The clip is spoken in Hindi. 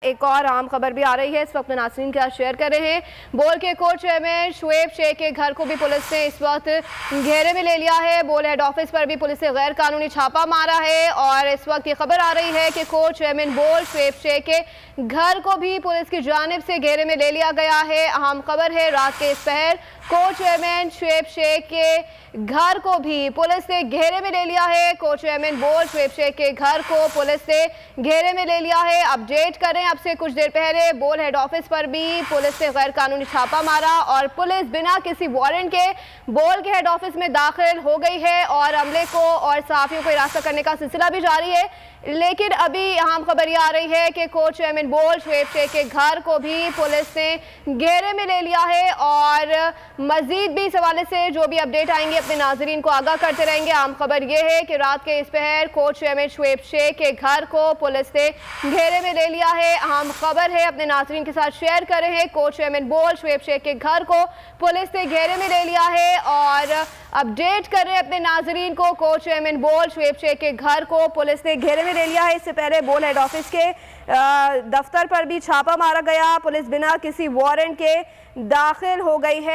एक और अहम खबर भी आ रही है, इस वक्त नाज़रीन के साथ शेयर कर रहे हैं। बोल के कोर्ट चेयरमैन शुएब शेख के घर को भी पुलिस ने इस वक्त घेरे में ले लिया है। बोल हेड ऑफिस पर भी पुलिस ने गैर कानूनी छापा मारा है और इस वक्त ये खबर आ रही है कि कोर्ट चेयरमैन बोल शुएब शेख के घर को भी पुलिस की जानिब से घेरे में ले लिया गया है। अहम खबर है, रात के इस पहर कोर्ट चेयरमैन शुएब शेख के घर को भी पुलिस ने घेरे में ले लिया है। कोर्ट चेयरमैन बोल शुएब शेख के घर को पुलिस ने घेरे में ले लिया है। अपडेट करें, अब से कुछ देर पहले बोल हेड ऑफिस पर भी पुलिस ने गैर कानूनी छापा मारा और पुलिस बिना किसी वारंट के बोल के हेड ऑफिस में दाखिल हो गई है और अमले को और सहाफियों को हिरासत करने का सिलसिला भी जारी है। लेकिन अभी अहम खबर यह आ रही है कि कोर्ट चेयरमैन बोल शुएब शेख के घर को भी पुलिस ने घेरे में ले लिया है और मजीद भी इस हवाले से जो भी अपडेट आएंगे अपने नाजरीन को आगाह करते रहेंगे। अहम खबर यह है कि रात के इस पहर कोर्ट चेयरमैन शुएब शेख के घर को पुलिस ने घेरे में ले लिया है। अहम खबर है, अपने नाजरीन के साथ शेयर कर रहे हैं। कोर्ट चेयरमैन बोल शुएब शेख के घर को पुलिस ने घेरे में ले लिया है और अपडेट कर रहे हैं अपने नाजरीन को। कोर्ट चेयरमैन बोल शुएब शेख के घर को पुलिस ने घेरे में ले लिया है। इससे पहले बोल हेड ऑफिस के दफ्तर पर भी छापा मारा गया, पुलिस बिना किसी वारंट के दाखिल हो गई है।